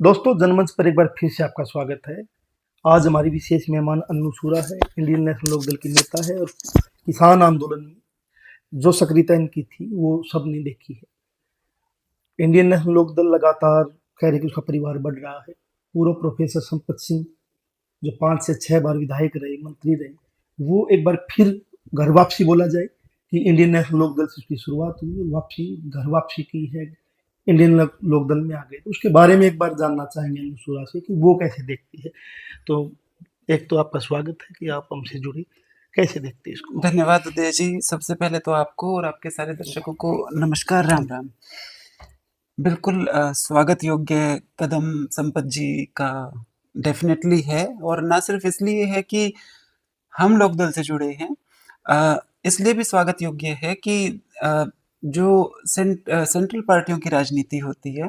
दोस्तों, जनमंच पर एक बार फिर से आपका स्वागत है। आज हमारी विशेष मेहमान अन्नू सूरा है। इंडियन नेशनल लोकदल की नेता है और किसान आंदोलन में जो सक्रियता इनकी थी वो सबने देखी है। इंडियन नेशनल लोकदल लगातार कह रहे कि उसका परिवार बढ़ रहा है। पूर्व प्रोफेसर संपत सिंह जो 5 से 6 बार विधायक रहे, मंत्री रहे, वो एक बार फिर घर वापसी बोला जाए कि इंडियन नेशनल लोकदल से उसकी शुरुआत हुई, वापसी घर वापसी की है, इंडियन लोकदल में आ गए। तो उसके बारे में एक बार जानना चाहेंगे अनुसूरा से कि वो कैसे देखती है। तो एक तो आपका स्वागत है कि आप हमसे जुड़ी, कैसे देखते हैं इसको? धन्यवाद उदय जी। सबसे पहले तो आपको और आपके सारे दर्शकों को नमस्कार, राम राम। बिल्कुल स्वागत योग्य कदम संपत जी का डेफिनेटली है, और ना सिर्फ इसलिए है कि हम लोकदल से जुड़े हैं, इसलिए भी स्वागत योग्य है कि जो सेंट्रल पार्टियों की राजनीति होती है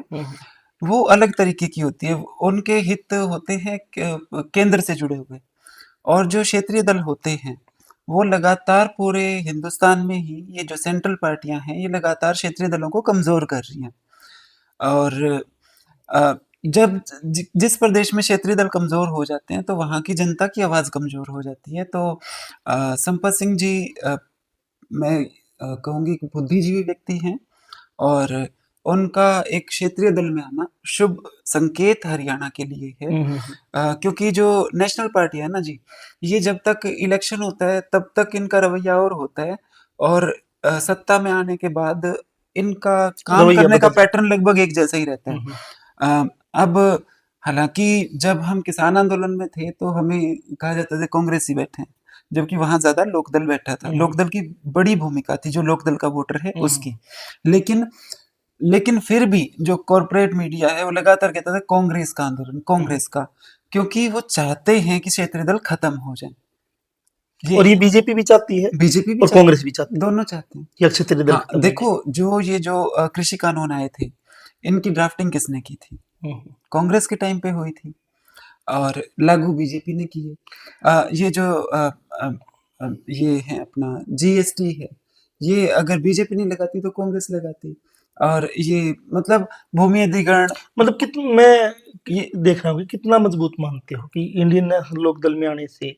वो अलग तरीके की होती है। उनके हित होते हैं केंद्र से जुड़े हुए, और जो क्षेत्रीय दल होते हैं वो लगातार पूरे हिंदुस्तान में ही, ये जो सेंट्रल पार्टियां हैं ये लगातार क्षेत्रीय दलों को कमजोर कर रही हैं। और जब जिस प्रदेश में क्षेत्रीय दल कमजोर हो जाते हैं तो वहाँ की जनता की आवाज कमजोर हो जाती है। तो संपत सिंह जी, मैं कहूँगी कि बुद्धिजीवी व्यक्ति हैं, और उनका एक क्षेत्रीय दल में आना शुभ संकेत हरियाणा के लिए है। क्योंकि जो नेशनल पार्टी है ना जी, ये जब तक इलेक्शन होता है तब तक इनका रवैया और होता है, और सत्ता में आने के बाद इनका काम करने का पैटर्न लगभग एक जैसा ही रहता है। अब हालांकि जब हम किसान आंदोलन में थे तो हमें कहा जाता था कांग्रेसी बैठे हैं, जबकि वहां ज्यादा लोकदल बैठा था। लोकदल की बड़ी भूमिका थी, जो लोकदल का वोटर है उसकी। लेकिन फिर भी जो कॉर्पोरेट मीडिया है वो लगातार कहता था कांग्रेस का आंदोलन, कांग्रेस का, क्योंकि वो चाहते हैं कि क्षेत्रीय दल खत्म हो जाए। और ये बीजेपी भी चाहती है, बीजेपी भी और कांग्रेस भी चाहती है, दोनों चाहते हैं कि क्षेत्रीय दल खत्म हो जाए। देखो, जो कृषि कानून आए थे, इनकी ड्राफ्टिंग किसने की थी? कांग्रेस के टाइम पे हुई थी, और लागू बीजेपी ने की है। ये जो ये है अपना जीएसटी है, ये अगर बीजेपी नहीं लगाती तो कांग्रेस लगाती। और ये मतलब भूमि अधिग्रहण, मतलब कितना, मैं ये देख रहा हूँ कि कितना मजबूत मानते हो कि इंडियन नेशनल लोकदल में आने से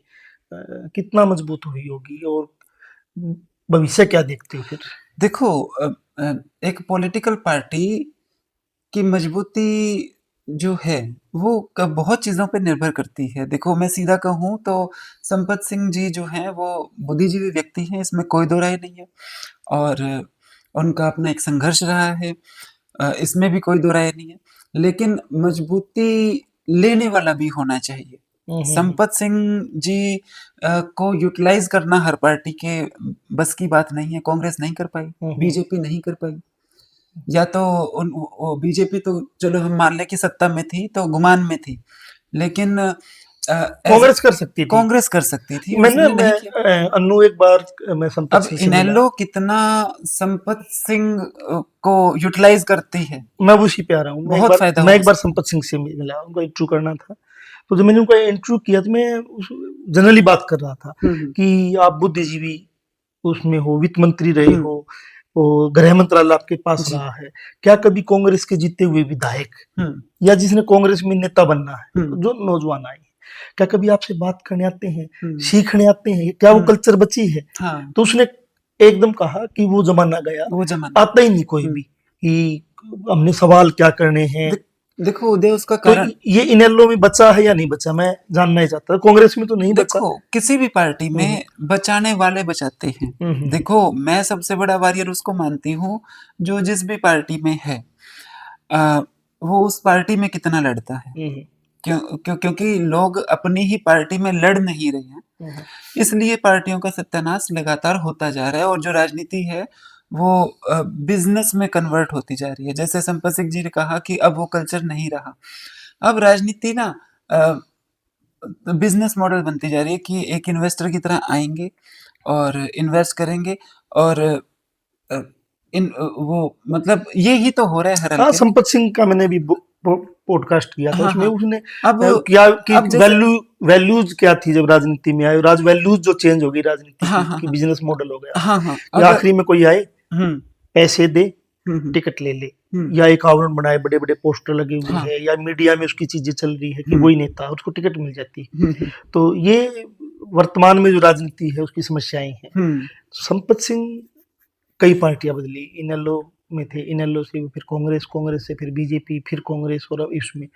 कितना मजबूत हुई होगी, और भविष्य क्या देखते हो फिर? देखो, एक पॉलिटिकल पार्टी की मजबूती जो है वो बहुत चीजों पे निर्भर करती है। देखो, मैं सीधा कहूँ तो संपत सिंह जी जो हैं वो बुद्धिजीवी व्यक्ति हैं, इसमें कोई दो राय नहीं है, और उनका अपना एक संघर्ष रहा है, इसमें भी कोई दो राय नहीं है। लेकिन मजबूती लेने वाला भी होना चाहिए। संपत सिंह जी को यूटिलाइज करना हर पार्टी के बस की बात नहीं है। कांग्रेस नहीं कर पाई, बीजेपी नहीं कर पाई, या तो बीजेपी तो चलो हम मान लें कि सत्ता में थी तो गुमान में थी, लेकिन कांग्रेस कर सकती थी, कांग्रेस कर सकती थी। अन्नू एक बार मैं संपत सिंह से इनेलो कितना संपत सिंह को यूटिलाइज करती है, मैं उसी पे आ रहा हूँ। बहुत फायदा। मैं एक बार संपत सिंह से मिला, उनको इंटरव्यू करना था, तो जब मैंने उनको इंटरव्यू किया तो मैं जनरली बात कर रहा था कि आप बुद्धिजीवी उसमें हो, वित्त मंत्री रहे हो, और गृह मंत्रालय आपके पास रहा है, क्या कभी कांग्रेस के जीते हुए विधायक या जिसने कांग्रेस में नेता बनना है, जो नौजवान आए, क्या कभी आपसे बात करने आते हैं, सीखने आते हैं, क्या वो कल्चर बची है? तो उसने एकदम कहा कि वो जमाना गया, वो जमाना आता ही नहीं कोई भी कि हमने सवाल क्या करने हैं। देखो उदय, उसका कारण तो ये इनेलो में बचा है या नहीं बचा, मैं जानना ही चाहता था। कांग्रेस में तो नहीं बचा। देखो, किसी भी पार्टी में बचाने वाले बचाते हैं। देखो, मैं सबसे बड़ा वॉरियर उसको मानती हूँ जो जिस भी पार्टी में है, वो उस पार्टी में कितना लड़ता है। क्योंकि लोग अपनी ही पार्टी में लड़ नहीं रहे हैं, इसलिए पार्टियों का सत्यानाश लगातार होता जा रहा है, और जो राजनीति है वो बिजनेस में कन्वर्ट होती जा रही है। जैसे संपत सिंह जी ने कहा कि अब वो कल्चर नहीं रहा, अब राजनीति ना बिजनेस मॉडल बनती जा रही है कि एक इन्वेस्टर की तरह आएंगे और इन्वेस्ट करेंगे, और वो मतलब ये ही तो हो रहा है हर। संपत सिंह का मैंने भी पॉडकास्ट किया था, उसमें उसने अब क्या कि वैल्यूज क्या थी जब राजनीति में आए, वैल्यूज जो चेंज हो गई राजनीति की बिजनेस मॉडल हो गया। आखिरी में कोई आए, पैसे दे, टिकट ले ले, या एक आवरण बनाए, बड़े बड़े पोस्टर लगे हुए हाँ। हैं, या मीडिया में उसकी चीजें चल रही है कि वही नेता है, उसको टिकट मिल जाती है। तो ये वर्तमान में जो राजनीति है उसकी समस्याएं हैं। संपत सिंह कई पार्टियां बदली, इनेलो में थे, इनेलो से फिर कांग्रेस, कांग्रेस से फिर बीजेपी, फिर कांग्रेस, और अब इसमें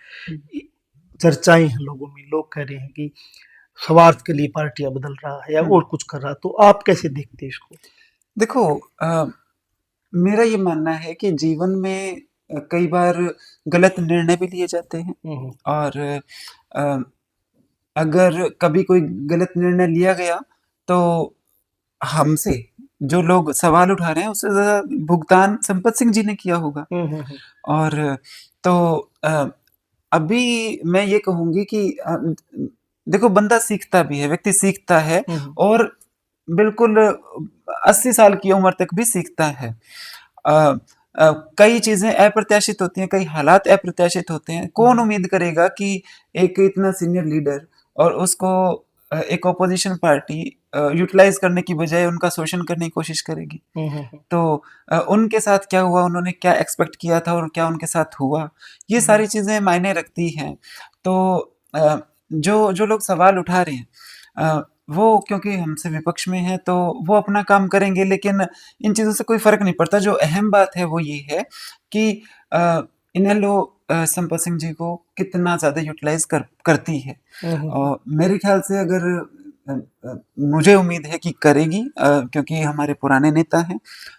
चर्चाएं हैं लोगों में, लोग कह रहे हैं कि स्वार्थ के लिए पार्टियां बदल रहा है या और कुछ कर रहा है। तो आप कैसे देखते हैं इसको? देखो, मेरा ये मानना है कि जीवन में कई बार गलत निर्णय भी लिए जाते हैं, और अगर कभी कोई गलत निर्णय लिया गया तो हमसे जो लोग सवाल उठा रहे हैं उससे ज़्यादा भुगतान संपत सिंह जी ने किया होगा। और तो अभी मैं ये कहूँगी कि देखो, बंदा सीखता भी है, व्यक्ति सीखता है, और बिल्कुल 80 साल की उम्र तक भी सीखता है। कई चीज़ें अप्रत्याशित होती हैं, कई हालात अप्रत्याशित होते हैं। कौन उम्मीद करेगा कि एक इतना सीनियर लीडर और उसको एक ऑपोजिशन पार्टी यूटिलाइज करने की बजाय उनका शोषण करने की कोशिश करेगी। तो उनके साथ क्या हुआ, उन्होंने क्या एक्सपेक्ट किया था और क्या उनके साथ हुआ, ये सारी चीज़ें मायने रखती हैं। तो जो लोग सवाल उठा रहे हैं वो क्योंकि हमसे विपक्ष में है तो वो अपना काम करेंगे, लेकिन इन चीज़ों से कोई फ़र्क नहीं पड़ता। जो अहम बात है वो ये है कि इनेलो संपत सिंह जी को कितना ज़्यादा यूटिलाइज करती है। और मेरे ख्याल से अगर मुझे उम्मीद है कि करेगी, क्योंकि हमारे पुराने नेता हैं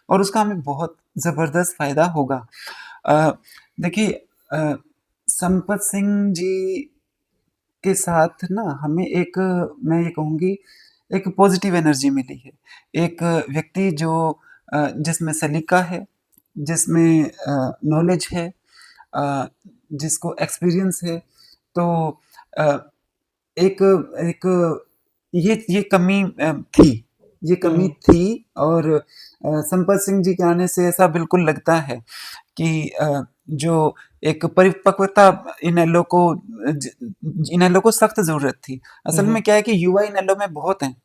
और उसका हमें बहुत ज़बरदस्त फ़ायदा होगा। देखिए, संपत सिंह जी के साथ ना हमें एक, मैं ये कहूँगी, एक पॉजिटिव एनर्जी मिली है। एक व्यक्ति जो जिसमें सलीका है, जिसमें नॉलेज है, जिसको एक्सपीरियंस है, तो एक ये कमी थी, ये कमी थी। और संपत सिंह जी के आने से ऐसा बिल्कुल लगता है कि जो एक परिपक्वता इनेलो को सख्त ज़रूरत थी। असल में क्या है कि युवा इनेलो में बहुत हैं,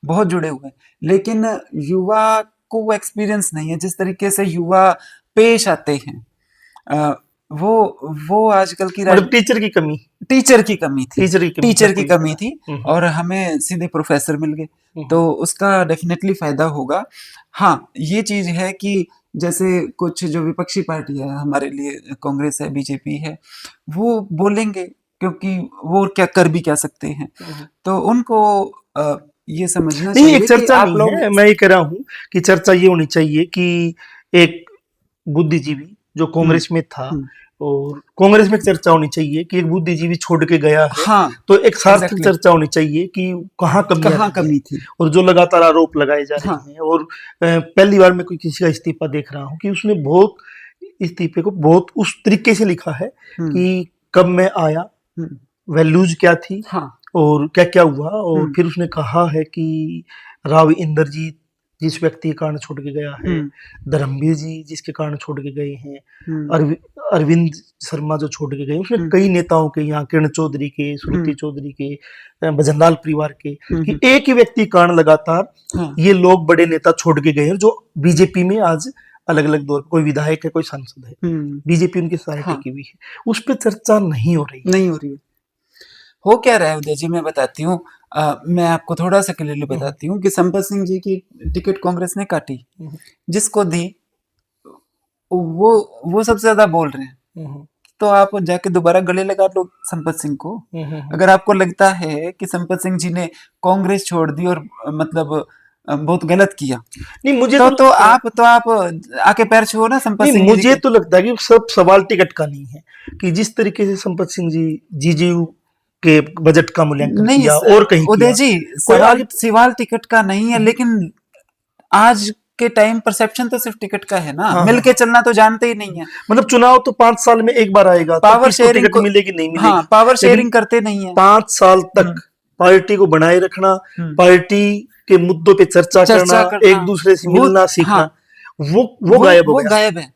बहुत जुड़े हुए हैं, लेकिन युवा को वो एक्सपीरियंस नहीं है। जिस तरीके से युवा पेश आते हैं, वो आजकल की मतलब टीचर की कमी थी, और हमें सीधे प्रोफेसर मिल गए, तो उसका डेफिनेटली फायदा होगा। हाँ, ये चीज है कि जैसे कुछ जो विपक्षी पार्टी है हमारे लिए, कांग्रेस है, बीजेपी है, वो बोलेंगे क्योंकि वो क्या कर भी क्या सकते हैं, तो उनको ये समझना नहीं, चाहिए एक चर्चा कि आप नहीं लोग, है, मैं ये कह रहा हूँ कि चर्चा ये होनी चाहिए कि एक बुद्धिजीवी जो कांग्रेस में था, और कांग्रेस में एक चर्चा होनी चाहिए कि एक बुद्धिजीवी छोड़ के गया है। हाँ, तो एक सार्थक exactly. चर्चा होनी चाहिए कि कहाँ कमी थी, और जो लगातार आरोप लगाए जा रहे हैं। और पहली बार मैं कोई किसी का इस्तीफा देख रहा हूँ कि उसने बहुत इस्तीफे को बहुत उस तरीके से लिखा है कि कब मैं आया, वैल्यूज क्या थी, और क्या क्या हुआ। और फिर उसने कहा है कि राव इंद्रजीत जिस व्यक्ति के कारण छोड़ के गया है, धर्मवीर जी जिसके कारण छोड़ के गए हैं, अरविंद शर्मा जो छोड़ के गए, उसने कई नेताओं के, यहाँ किरण चौधरी के, श्रुति चौधरी के, भजनलाल परिवार के, कि एक ही व्यक्ति कारण लगातार ये लोग बड़े नेता छोड़ के गए हैं, जो बीजेपी में आज अलग अलग दौर, कोई विधायक है, कोई सांसद है, बीजेपी उनकी सहायता की भी है। उस पर चर्चा नहीं हो रही है। हो क्या रहा है उदय जी, मैं बताती हूँ। मैं आपको थोड़ा सा क्लियरली बताती हूँ कि संपत सिंह जी की टिकट कांग्रेस ने काटी, जिसको दी वो सबसे ज्यादा बोल रहे हैं। तो आप जाके दोबारा गले लगा लो संपत सिंह को। अगर आपको लगता है कि संपत सिंह जी ने कांग्रेस छोड़ दी और मतलब बहुत गलत किया, नहीं, मुझे तो आप आके पैर छुओ ना संपत सिंह जी। मुझे तो लगता है कि सब सवाल टिकट का नहीं है, कि जिस तरीके से संपत सिंह जी जीजीयू के बजट का मूल्यांकन किया और कहीं उदय जी, सवाल टिकट का नहीं है, लेकिन आज के टाइम परसेप्शन तो सिर्फ टिकट का है ना। मिलके चलना तो जानते ही नहीं है। मतलब चुनाव तो 5 साल में एक बार आएगा, पावर शेयरिंग टिकट मिलेगी नहीं मिलेगी। हाँ, पावर शेयरिंग करते नहीं है। 5 साल तक पार्टी को बनाए रखना, पार्टी के मुद्दों पे चर्चा करना, एक दूसरे से मिलना सीखना, वो गायब हो गया।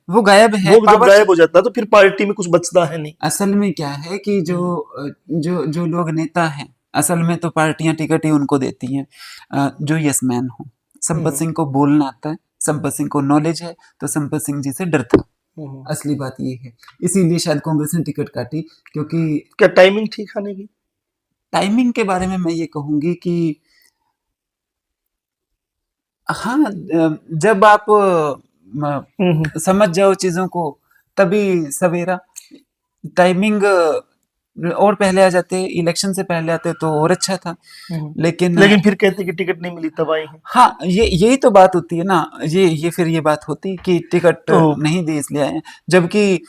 वो गायब है। वो जब गायब हो जाता तो फिर पार्टी में कुछ बचता है नहीं। असल में क्या है कि जो लोग नेता हैं, असल में तो पार्टियां टिकट ही उनको देती हैं जो यस मैन हो। संपत सिंह को बोलना आता है, संपत सिंह को नॉलेज है, तो संपत सिंह जी से डर था। असली बात ये है, इसीलिए शायद कांग्रेस ने टिकट काटी, क्योंकि क्या टाइमिंग ठीक आने की? टाइमिंग के बारे में मैं ये कहूंगी कि हाँ, जब आप समझ जाओ चीजों को तभी सवेरा। टाइमिंग और पहले आ जाते, इलेक्शन से पहले आते तो और अच्छा था, लेकिन फिर कहते कि टिकट नहीं मिली तब आए हैं। हाँ, यही तो बात होती है ना, ये फिर ये बात होती कि टिकट नहीं दी इसलिए आए हैं। जबकि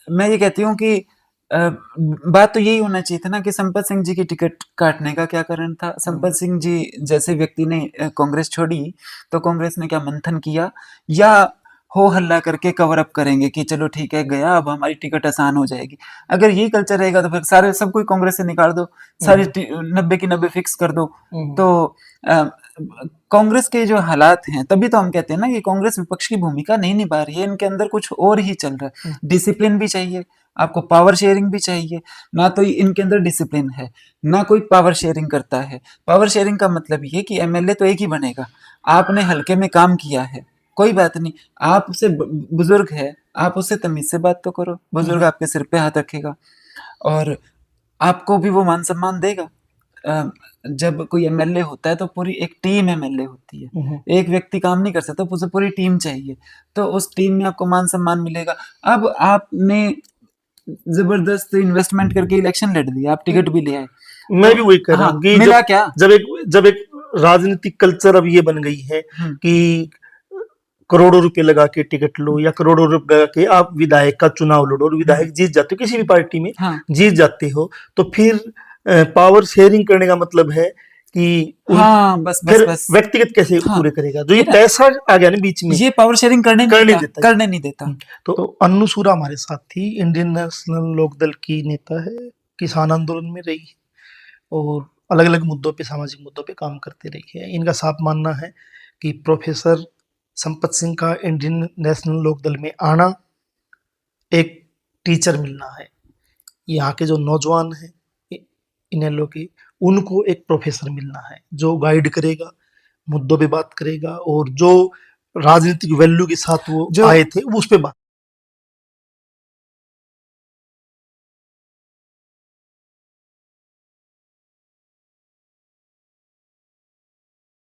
मैं ये कहती हूँ कि बात तो यही होना चाहिए था ना कि संपत सिंह जी की टिकट काटने का क्या कारण था। संपत सिंह जी जैसे व्यक्ति ने कांग्रेस छोड़ी, तो कांग्रेस ने क्या मंथन किया, या हो हल्ला करके कवर अप करेंगे कि चलो ठीक है गया, अब हमारी टिकट आसान हो जाएगी। अगर यही कल्चर रहेगा तो फिर सारे सब कोई कांग्रेस से निकाल दो, सारी 90 की 90 फिक्स कर दो। तो कांग्रेस के जो हालात हैं, तभी तो हम कहते हैं ना कि कांग्रेस विपक्ष की भूमिका नहीं निभा रही है, इनके अंदर कुछ और ही चल रहा है। डिसिप्लिन भी चाहिए आपको, पावर शेयरिंग भी चाहिए, ना तो इनके अंदर डिसिप्लिन है, ना कोई पावर शेयरिंग करता है। पावर शेयरिंग का मतलब ये कि एमएलए तो एक ही बनेगा, आपने हल्के में काम किया है कोई बात नहीं, आपसे बुजुर्ग है, आप उससे तमीज से बात तो करो, बुजुर्ग आपके सिर पे हाथ रखेगा और आपको भी वो मान सम्मान देगा। जब कोई एमएलए होता है तो पूरी एक टीम एमएलए होती है, एक व्यक्ति काम नहीं कर सकता, उसे पूरी टीम चाहिए, तो उस टीम में आपको मान सम्मान मिलेगा। अब आपने जबरदस्त इन्वेस्टमेंट करके इलेक्शन लड़ दिया, आप टिकट भी ले आए, मैं भी वही कह रहा हूँ कि मिला क्या? जब एक राजनीतिक कल्चर अब ये बन गई है कि करोड़ों रुपए लगा के टिकट लो या करोड़ों रुपए लगा के आप विधायक का चुनाव लड़ो और विधायक जीत जाते हो, किसी भी पार्टी में जीत जाते हो, तो फिर पावर शेयरिंग करने का मतलब है कि बस व्यक्तिगत कैसे पूरे करेगा। जो ये पैसा आ गया ना बीच में, ये पावर शेयरिंग करने नहीं देता। तो अन्नू सूरा हमारे साथ थी, इंडियन नेशनल लोकदल की नेता है, किसान आंदोलन में रही है और अलग अलग मुद्दों पे, सामाजिक मुद्दों पे काम करते रही है। इनका साफ मानना है कि प्रोफेसर संपत सिंह का इंडियन नेशनल लोकदल में आना एक टीचर मिलना है। यहाँ के जो नौजवान हैं इनेलो के, उनको एक प्रोफेसर मिलना है जो गाइड करेगा, मुद्दों पे बात करेगा और जो राजनीतिक वैल्यू के साथ वो आए थे उस पे बात